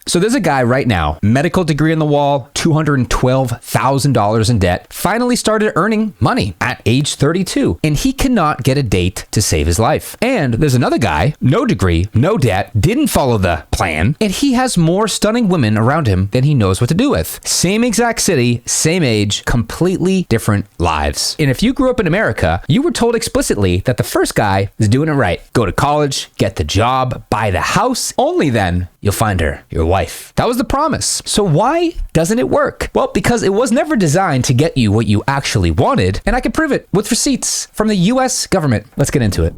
So there's a guy right now, medical degree on the wall, $212,000 in debt, finally started earning money at age 32, and he cannot get a date to save his life. And there's another guy, no degree, no debt, didn't follow the plan, and he has more stunning women around him than he knows what to do with. Same exact city, same age, completely different lives. And if you grew up in America, you were told explicitly that the first guy is doing it right. Go to college, get the job, buy the house, only then you'll find her, your wife. That was the promise. So why doesn't it work? Well, because it was never designed to get you what you actually wanted, and I can prove it with receipts from the US government. Let's get into it.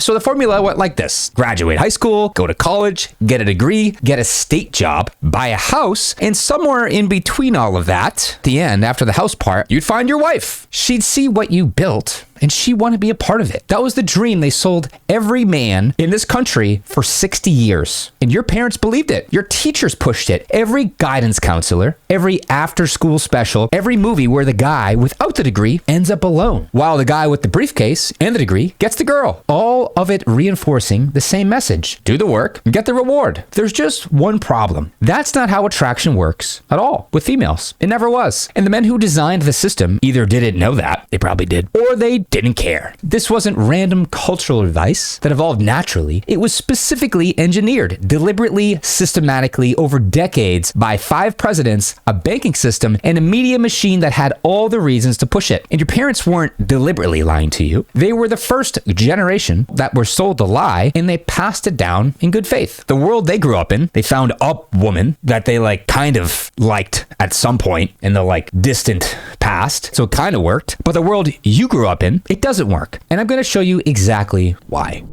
So the formula went like this: graduate high school, go to college, get a degree, get a state job, buy a house, and somewhere in between all of that, at the end, after the house part, you'd find your wife. She'd see what you built, and she wanted to be a part of it. That was the dream they sold every man in this country for 60 years. And your parents believed it. Your teachers pushed it. Every guidance counselor, every after-school special, every movie where the guy without the degree ends up alone, while the guy with the briefcase and the degree gets the girl. All of it reinforcing the same message: do the work and get the reward. There's just one problem. That's not how attraction works at all with females. It never was. And the men who designed the system either didn't know that, they probably did, or they didn't care. This wasn't random cultural advice that evolved naturally. It was specifically engineered, deliberately, systematically, over decades by 5 presidents, a banking system, and a media machine that had all the reasons to push it. And your parents weren't deliberately lying to you. They were the first generation that were sold the lie, and they passed it down in good faith. The world they grew up in, they found a woman that they kind of liked at some point in the distant past. So it kind of worked. But the world you grew up in, it doesn't work. And I'm going to show you exactly why.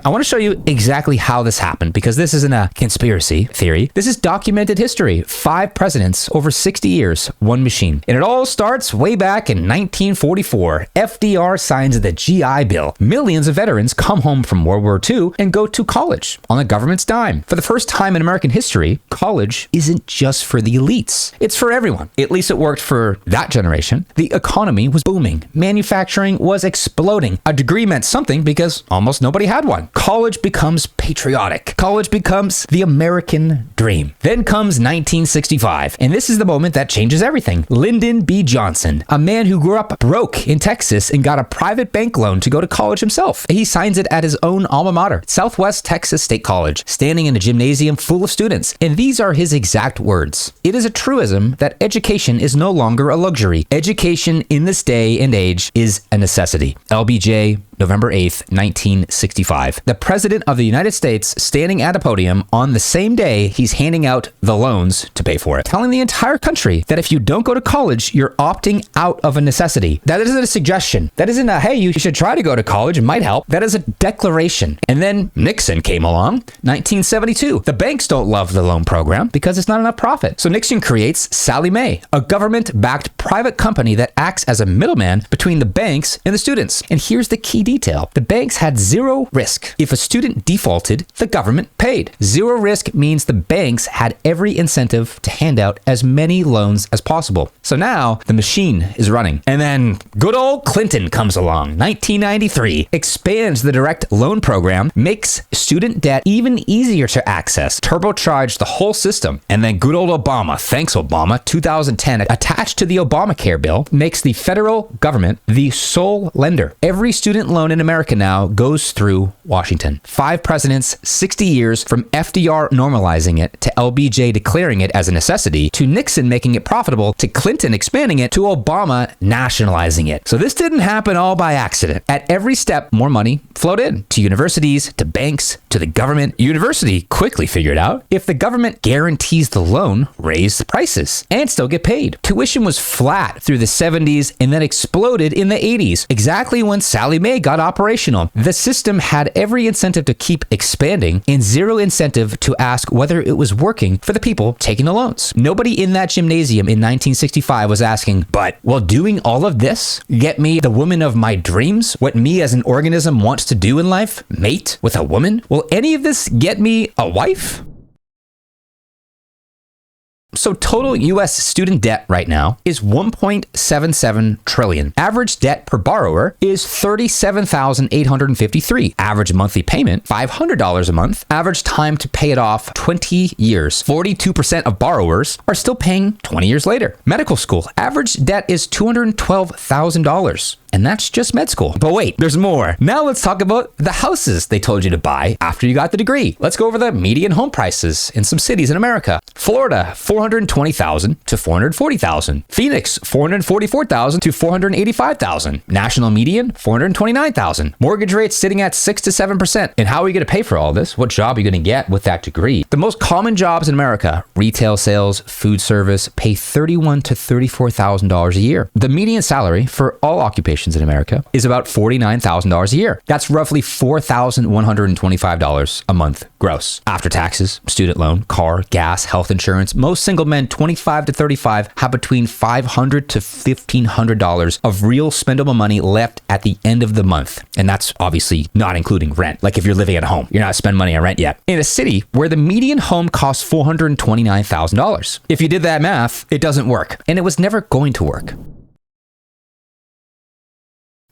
I want to show you exactly how this happened, because this isn't a conspiracy theory. This is documented history. 5 presidents over 60 years, one machine. And it all starts way back in 1944. FDR signs the GI Bill. Millions of veterans come home from World War II and go to college on the government's dime. For the first time in American history, college isn't just for the elites. It's for everyone. At least it worked for that generation. The economy was booming. Manufacturing was exploding. A degree meant something because almost nobody had one. College becomes patriotic. College becomes the American dream. Then comes 1965, and this is the moment that changes everything. Lyndon B. Johnson, a man who grew up broke in Texas and got a private bank loan to go to college himself. He signs it at his own alma mater, Southwest Texas State College, standing in a gymnasium full of students. And these are his exact words: "It is a truism that education is no longer a luxury. Education in this day and age is a necessity." LBJ, November 8th, 1965. The President of the United States standing at a podium on the same day he's handing out the loans to pay for it, telling the entire country that if you don't go to college, you're opting out of a necessity. That isn't a suggestion. That isn't a, hey, you should try to go to college, it might help. That is a declaration. And then Nixon came along, 1972. The banks don't love the loan program because it's not enough profit. So Nixon creates Sallie Mae, a government-backed private company that acts as a middleman between the banks and the students. And here's the key detail: the banks had zero risk. If a student defaulted, the government paid. Zero risk means the banks had every incentive to hand out as many loans as possible. So now the machine is running. And then good old Clinton comes along, 1993, expands the direct loan program, makes student debt even easier to access, turbocharged the whole system. And then good old Obama, thanks Obama, 2010, attached to the Obamacare bill, makes the federal government the sole lender. Every student loan in America now goes through Washington. 5 presidents, 60 years, from FDR normalizing it, to LBJ declaring it as a necessity, to Nixon making it profitable, to Clinton expanding it, to Obama nationalizing it. So this didn't happen all by accident. At every step, more money flowed in to universities, to banks, to the government. University quickly figured out, if the government guarantees the loan, raise the prices and still get paid. Tuition was flat through the 70s and then exploded in the 80s, exactly when Sallie Mae got operational. The system had every incentive to keep expanding and zero incentive to ask whether it was working for the people taking the loans. Nobody in that gymnasium in 1965 was asking, but will doing all of this get me the woman of my dreams? What me as an organism wants to do in life? Mate with a woman? Will any of this get me a wife? So total US student debt right now is $1.77 trillion. Average debt per borrower is $37,853. Average monthly payment, $500 a month. Average time to pay it off, 20 years. 42% of borrowers are still paying 20 years later. Medical school, average debt is $212,000. And that's just med school. But wait, there's more. Now let's talk about the houses they told you to buy after you got the degree. Let's go over the median home prices in some cities in America. Florida, $420,000 to $440,000. Phoenix, $444,000 to $485,000. National median, $429,000. Mortgage rates sitting at 6 to 7%. And how are you going to pay for all this? What job are you going to get with that degree? The most common jobs in America, retail sales, food service, pay $31,000 to $34,000 a year. The median salary for all occupations in America is about $49,000 a year. That's roughly $4,125 a month gross. After taxes, student loan, car, gas, health insurance, most single men 25 to 35 have between $500 to $1,500 of real spendable money left at the end of the month. And that's obviously not including rent. Like if you're living at home, you're not spending money on rent yet. In a city where the median home costs $429,000. If you did that math, it doesn't work. And it was never going to work.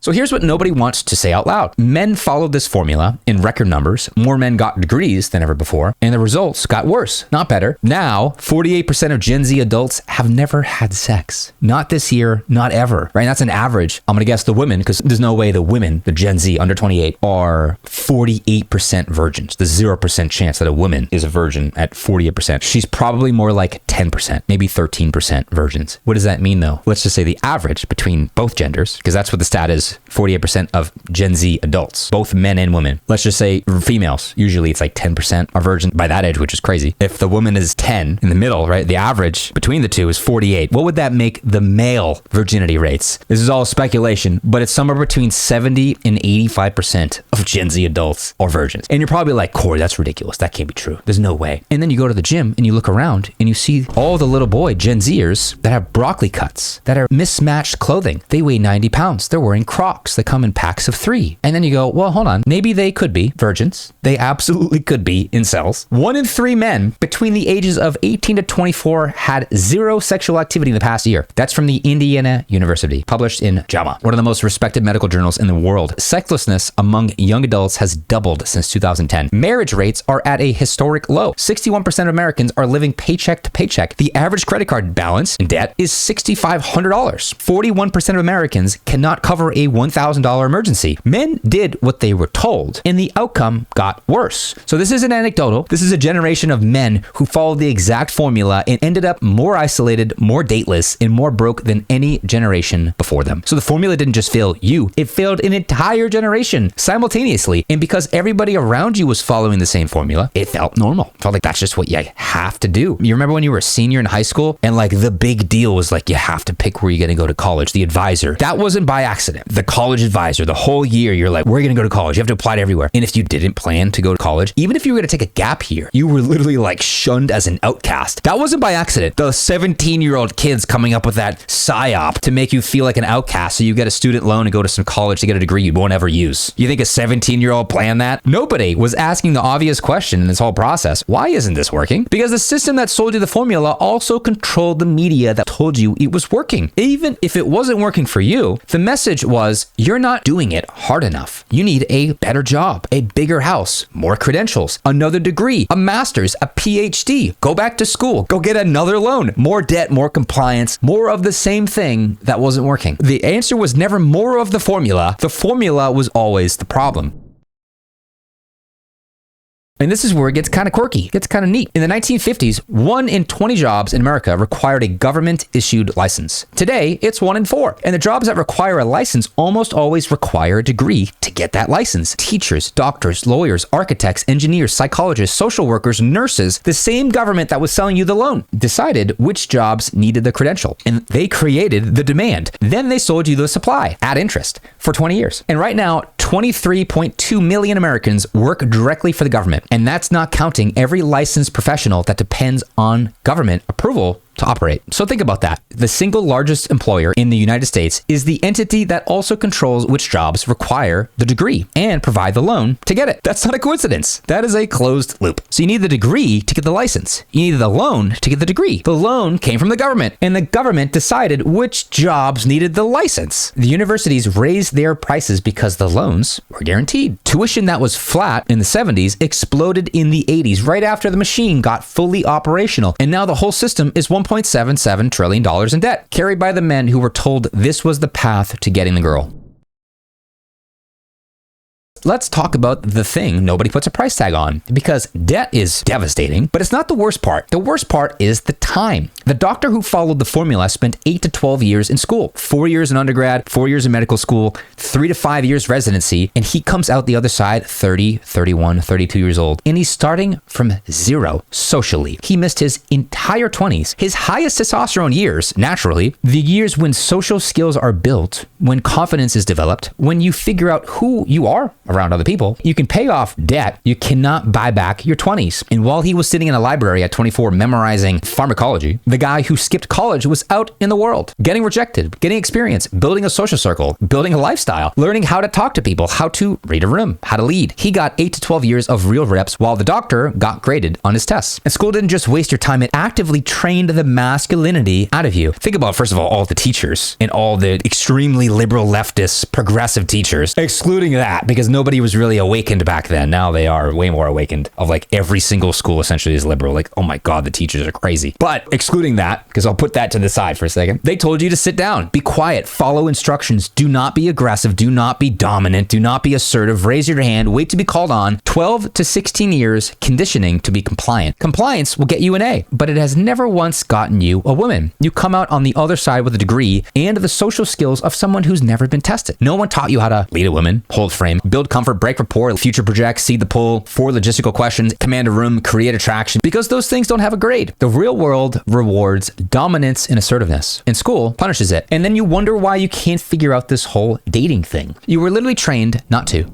So here's what nobody wants to say out loud. Men followed this formula in record numbers. More men got degrees than ever before, and the results got worse, not better. Now, 48% of Gen Z adults have never had sex. Not this year, not ever, right? That's an average. I'm going to guess the women, because there's no way the women, the Gen Z under 28, are 48% virgins. There's 0% chance that a woman is a virgin at 48%. She's probably more like 10%, maybe 13% virgins. What does that mean though? Let's just say the average between both genders, because that's what the stat is. 48% of Gen Z adults, both men and women. Let's just say females, usually it's like 10% are virgin by that age, which is crazy. If the woman is 10 in the middle, right, the average between the two is 48. What would that make the male virginity rates? This is all speculation, but it's somewhere between 70 and 85% of Gen Z adults are virgins. And you're probably like, Corey, that's ridiculous. That can't be true. There's no way. And then you go to the gym and you look around and you see all the little boy Gen Zers that have broccoli cuts, that are mismatched clothing. They weigh 90 pounds. They're wearing Crocs. They come in packs of 3. And then you go, well, hold on. Maybe they could be virgins. They absolutely could be incels. 1 in 3 men between the ages of 18 to 24 had 0 sexual activity in the past year. That's from the Indiana University, published in JAMA, one of the most respected medical journals in the world. Sexlessness among young adults has doubled since 2010. Marriage rates are at a historic low. 61% of Americans are living paycheck to paycheck. The average credit card balance in debt is $6,500. 41% of Americans cannot cover a $1,000 emergency. Men did what they were told, and the outcome got worse. So this isn't anecdotal. This is a generation of men who followed the exact formula and ended up more isolated, more dateless, and more broke than any generation before them. So the formula didn't just fail you, it failed an entire generation simultaneously. And because everybody around you was following the same formula, it felt normal. It felt like that's just what you have to do. You remember when you were a senior in high school and like the big deal was like you have to pick where you're going to go to college, the advisor. That wasn't by accident. The college advisor, the whole year, you're like, we're going to go to college. You have to apply to everywhere. And if you didn't plan to go to college, even if you were going to take a gap year, you were literally like shunned as an outcast. That wasn't by accident. The 17-year-old kids coming up with that psyop to make you feel like an outcast so you get a student loan and go to some college to get a degree you won't ever use. You think a 17-year-old planned that? Nobody was asking the obvious question in this whole process. Why isn't this working? Because the system that sold you the formula also controlled the media that told you it was working. Even if it wasn't working for you, the message was, you're not doing it hard enough. You need a better job, a bigger house, more credentials, another degree, a master's, a PhD. Go back to school. Go get another loan. More debt, more compliance, more of the same thing that wasn't working. The answer was never more of the formula. The formula was always the problem. And this is where it gets kind of quirky, gets kind of neat. In the 1950s, 1 in 20 jobs in America required a government-issued license. Today, it's 1 in 4. And the jobs that require a license almost always require a degree to get that license. Teachers, doctors, lawyers, architects, engineers, psychologists, social workers, nurses, the same government that was selling you the loan, decided which jobs needed the credential. And they created the demand. Then they sold you the supply at interest for 20 years. And right now, 23.2 million Americans work directly for the government. And that's not counting every licensed professional that depends on government approval to operate. So think about that. The single largest employer in the United States is the entity that also controls which jobs require the degree and provide the loan to get it. That's not a coincidence. That is a closed loop. So you need the degree to get the license. You need the loan to get the degree. The loan came from the government, and the government decided which jobs needed the license. The universities raised their prices because the loans were guaranteed. Tuition that was flat in the 70s exploded in the 80s, right after the machine got fully operational. And now the whole system is $1.77 trillion in debt, carried by the men who were told this was the path to getting the girl. Let's talk about the thing nobody puts a price tag on, because debt is devastating, but it's not the worst part. The worst part is the time. The doctor who followed the formula spent 8 to 12 years in school, 4 years in undergrad, 4 years in medical school, 3 to 5 years residency, and he comes out the other side 30, 31, 32 years old, and he's starting from zero socially. He missed his entire 20s, his highest testosterone years, naturally, the years when social skills are built, when confidence is developed, when you figure out who you are around other people. You can pay off debt. You cannot buy back your 20s. And while he was sitting in a library at 24 memorizing pharmacology, the guy who skipped college was out in the world, getting rejected, getting experience, building a social circle, building a lifestyle, learning how to talk to people, how to read a room, how to lead. He got 8 to 12 years of real reps while the doctor got graded on his tests. And school didn't just waste your time, it actively trained the masculinity out of you. Think about, first of all the teachers and all the extremely liberal leftist progressive teachers, excluding that because nobody was really awakened back then. Now they are way more awakened, of like every single school essentially is liberal. Like, oh my God, the teachers are crazy. But excluding that, because I'll put that to the side for a second, they told you to sit down, be quiet, follow instructions, do not be aggressive, do not be dominant, do not be assertive, raise your hand, wait to be called on. 12 to 16 years conditioning to be compliant. Compliance will get you an A, but it has never once gotten you a woman. You come out on the other side with a degree and the social skills of someone who's never been tested. No one taught you how to lead a woman, hold frame, build comfort, break rapport, future project, seed the pull, 4 logistical questions, command a room, create attraction, because those things don't have a grade. The real world rewards dominance and assertiveness, and school punishes it. And then you wonder why you can't figure out this whole dating thing. You were literally trained not to.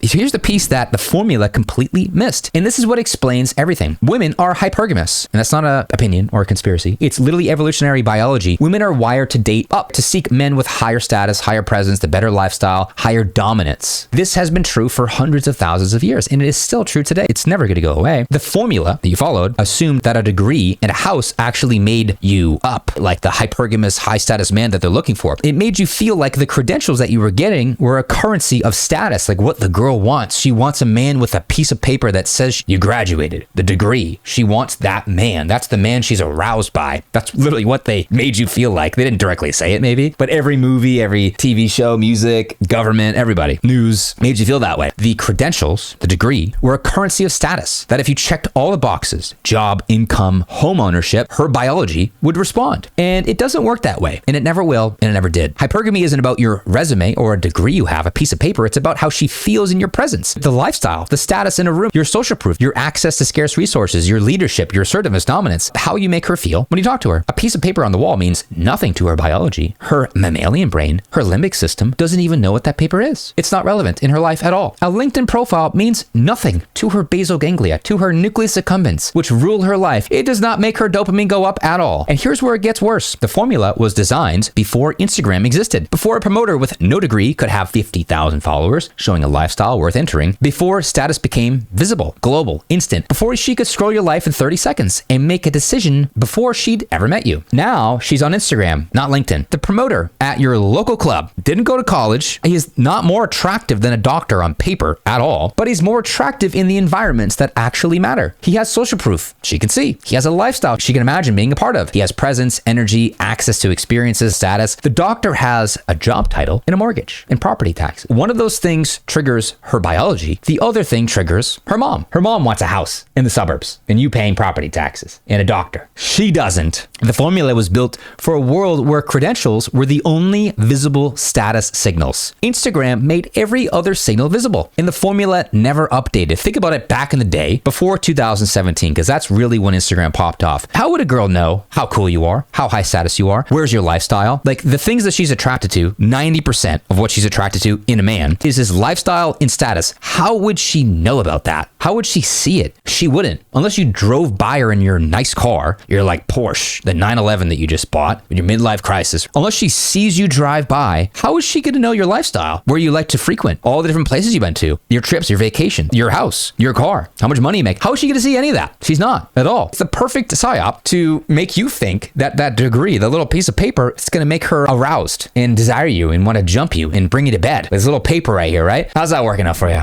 Here's the piece that the formula completely missed. And this is what explains everything. Women are hypergamous. And that's not an opinion or a conspiracy. It's literally evolutionary biology. Women are wired to date up, to seek men with higher status, higher presence, the better lifestyle, higher dominance. This has been true for hundreds of thousands of years, and it is still true today. It's never going to go away. The formula that you followed assumed that a degree and a house actually made you up, like the hypergamous, high status man that they're looking for. It made you feel like the credentials that you were getting were a currency of status, like what the girl wants. She wants a man with a piece of paper that says you graduated, the degree. She wants that man. That's the man she's aroused by. That's literally what they made you feel like. They didn't directly say it maybe, but every movie, every TV show, music, government, everybody, news made you feel that way. The credentials, the degree, were a currency of status that if you checked all the boxes, job, income, home ownership, her biology would respond. And it doesn't work that way, and it never will, and it never did. Hypergamy isn't about your resume or a degree you have, a piece of paper. It's about how she feels in your presence. The lifestyle, the status in a room, your social proof, your access to scarce resources, your leadership, your assertiveness, dominance, how you make her feel when you talk to her. A piece of paper on the wall means nothing to her biology. Her mammalian brain, her limbic system, doesn't even know what that paper is. It's not relevant in her life at all. A LinkedIn profile means nothing to her basal ganglia, to her nucleus accumbens, which rule her life. It does not make her dopamine go up at all. And here's where it gets worse. The formula was designed before Instagram existed, before a promoter with no degree could have 50,000 followers, showing a lifestyle worth entering, before status became visible, global, instant, before she could scroll your life in 30 seconds and make a decision before she'd ever met you. Now she's on Instagram, not LinkedIn. The promoter at your local club didn't go to college. He is not more attractive than a doctor on paper at all, but he's more attractive in the environments that actually matter. He has social proof she can see. He has a lifestyle she can imagine being a part of. He has presence, energy, access to experiences, status. The doctor has a job title and a mortgage and property tax. One of those things triggers her biology. The other thing triggers her mom. Her mom wants a house in the suburbs and you paying property taxes and a doctor. She doesn't. The formula was built for a world where credentials were the only visible status signals. Instagram made every other signal visible, and the formula never updated. Think about it back in the day before 2017, because that's really when Instagram popped off. How would a girl know how cool you are, how high status you are, where's your lifestyle? Like the things that she's attracted to, 90% of what she's attracted to in a man is his lifestyle, in status, how would she know about that? How would she see it? She wouldn't. Unless you drove by her in your nice car, your like Porsche, the 911 that you just bought, in your midlife crisis. Unless she sees you drive by, how is she going to know your lifestyle? Where you like to frequent, all the different places you've been to, your trips, your vacation, your house, your car, how much money you make. How is she going to see any of that? She's not at all. It's the perfect psyop to make you think that that degree, the little piece of paper, is going to make her aroused and desire you and want to jump you and bring you to bed. This little paper right here, right? How's that working out for you?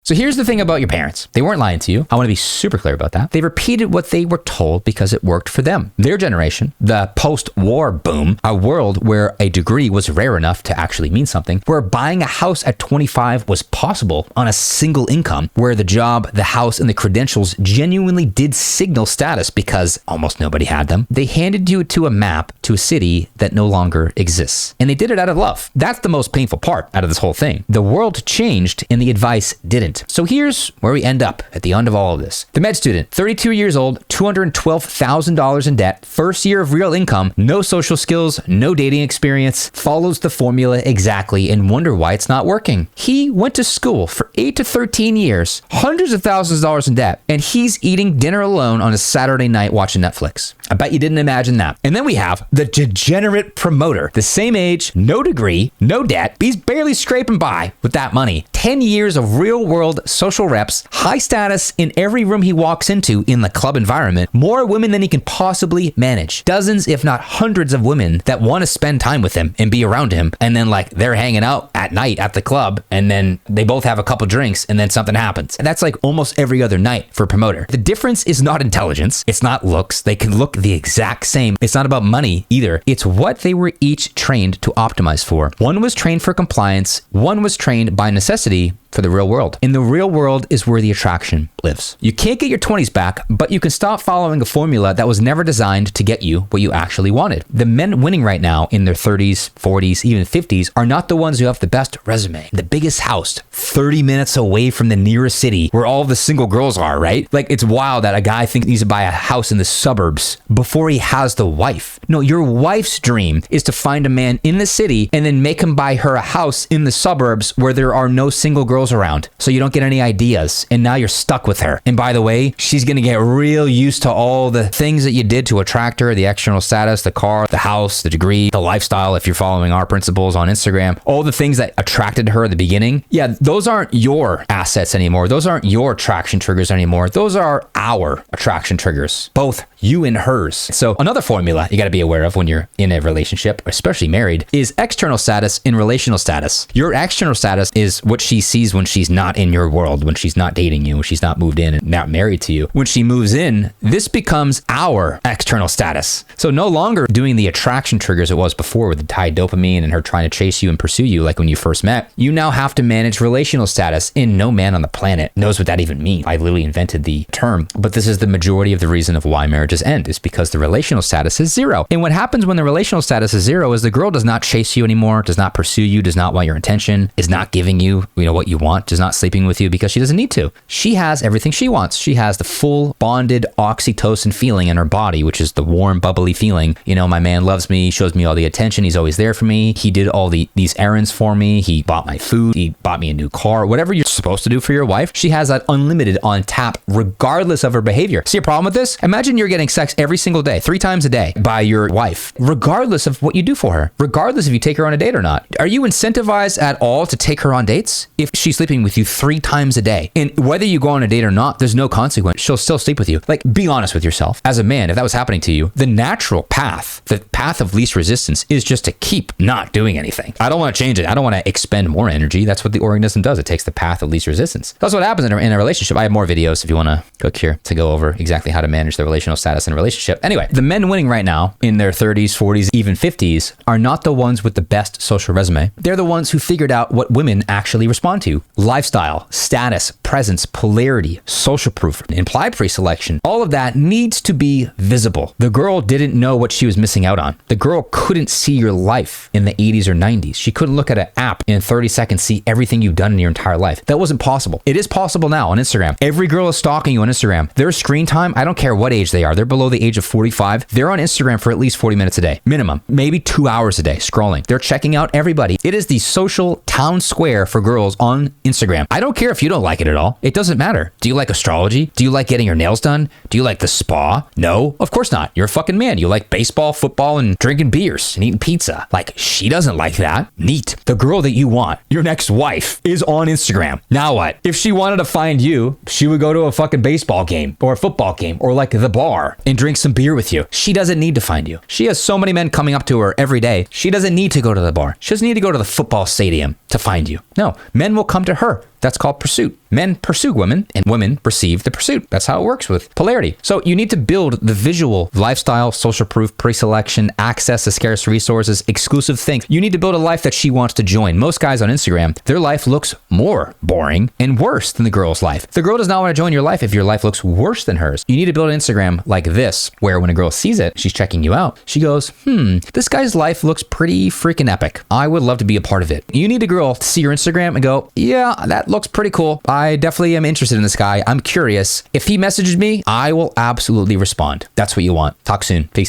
So here's the thing about your parents. They weren't lying to you. I want to be super clear about that. They repeated what they were told because it worked for them. Their generation, the post-war boom, a world where a degree was rare enough to actually mean something, where buying a house at 25 was possible on a single income, where the job, the house, and the credentials genuinely did signal status because almost nobody had them. They handed you to a map to a city that no longer exists. And they did it out of love. That's the most painful part out of this whole thing. The world changed and the advice didn't. So here's where we end up at the end of all of this. The med student, 32 years old, $212,000 in debt, first year of real income, no social skills, no dating experience, follows the formula exactly and wonder why it's not working. He went to school for 8 to 13 years, hundreds of thousands of dollars in debt, and he's eating dinner alone on a Saturday night watching Netflix. I bet you didn't imagine that. And then we have the degenerate promoter, the same age, no degree, no debt. He's barely scraping by with that money. 10 years of real world social reps, high status in every room he walks into in the club environment, more women than he can possibly manage. Dozens, if not hundreds of women that want to spend time with him and be around him. And then like they're hanging out at night at the club and then they both have a couple drinks and then something happens. And that's like almost every other night for a promoter. The difference is not intelligence. It's not looks. They can look the exact same. It's not about money either. It's what they were each trained to optimize for. One was trained for compliance. One was trained by necessity for the real world. In the real world is where the attraction lives. You can't get your 20s back, but you can stop following a formula that was never designed to get you what you actually wanted. The men winning right now in their 30s, 40s, even 50s are not the ones who have the best resume, the biggest house, 30 minutes away from the nearest city where all the single girls are, right? Like it's wild that a guy thinks he needs to buy a house in the suburbs before he has the wife. No, your wife's dream is to find a man in the city and then make him buy her a house in the suburbs where there are no single girls around. So you don't get any ideas and now you're stuck with her. And by the way, she's going to get real used to all the things that you did to attract her, the external status, the car, the house, the degree, the lifestyle, if you're following our principles on Instagram, all the things that attracted her at the beginning. Yeah, those aren't your assets anymore. Those aren't your attraction triggers anymore. Those are our attraction triggers, both you and hers. So another formula you got to be aware of when you're in a relationship, especially married, is external status and relational status. Your external status is what she sees when she's not in your world, when she's not dating you, when she's not moved in and not married to you. When she moves in, this becomes our external status. So no longer doing the attraction triggers it was before with the high dopamine and her trying to chase you and pursue you like when you first met. You now have to manage relational status, and no man on the planet knows what that even means. I literally invented the term, but this is the majority of the reason of why marriages end, is because the relational status is zero. And what happens when the relational status is zero is the girl does not chase you anymore, does not pursue you, does not want your attention, is not giving you, what you want, is not sleeping with you because she doesn't need to. She has everything she wants. She has the full bonded oxytocin feeling in her body, which is the warm, bubbly feeling. My man loves me, shows me all the attention. He's always there for me. He did all these errands for me. He bought my food. He bought me a new car. Whatever you're supposed to do for your wife, she has that unlimited on tap, regardless of her behavior. See a problem with this? Imagine you're getting sex every single day, 3 times a day by your wife, regardless of what you do for her, regardless if you take her on a date or not. Are you incentivized at all to take her on dates if she's sleeping with you 3 times a day? And whether you go on a date or not, there's no consequence. She'll still sleep with you. Like, be honest with yourself. As a man, if that was happening to you, the natural path, the path of least resistance is just to keep not doing anything. I don't want to change it. I don't want to expend more energy. That's what the organism does. It takes the path of least resistance. That's what happens in a relationship. I have more videos if you want to click here to go over exactly how to manage the relational status in a relationship. Anyway, the men winning right now in their 30s, 40s, even 50s are not the ones with the best social resume. They're the ones who figured out what women actually respond to. Lifestyle, status, presence, polarity, social proof, implied pre-selection. All of that needs to be visible. The girl didn't know what she was missing out on. The girl couldn't see your life in the 80s or 90s. She couldn't look at app in 30 seconds see everything you've done in your entire life. That wasn't possible. It is possible now on Instagram. Every girl is stalking you on Instagram. Their screen time, I don't care what age they are. They're below the age of 45. They're on Instagram for at least 40 minutes a day. Minimum. Maybe 2 hours a day scrolling. They're checking out everybody. It is the social town square for girls on Instagram. I don't care if you don't like it at all. It doesn't matter. Do you like astrology? Do you like getting your nails done? Do you like the spa? No, of course not. You're a fucking man. You like baseball, football, and drinking beers and eating pizza. Like, she doesn't like that. Neat. The girl that you want, your next wife, is on Instagram. Now what? If she wanted to find you, she would go to a fucking baseball game or a football game or like the bar and drink some beer with you. She doesn't need to find you. She has so many men coming up to her every day. She doesn't need to go to the bar. She doesn't need to go to the football stadium to find you. No, men will come to her. That's called pursuit. Men pursue women and women receive the pursuit. That's how it works with polarity. So you need to build the visual lifestyle, social proof, pre-selection, access to scarce resources, exclusive things. You need to build a life that she wants to join. Most guys on Instagram, their life looks more boring and worse than the girl's life. The girl does not want to join your life if your life looks worse than hers. You need to build an Instagram like this, where when a girl sees it, she's checking you out. She goes, this guy's life looks pretty freaking epic. I would love to be a part of it. You need a girl to see your Instagram and go, yeah, that looks pretty cool. I definitely am interested in this guy. I'm curious. If he messages me, I will absolutely respond. That's what you want. Talk soon. Peace.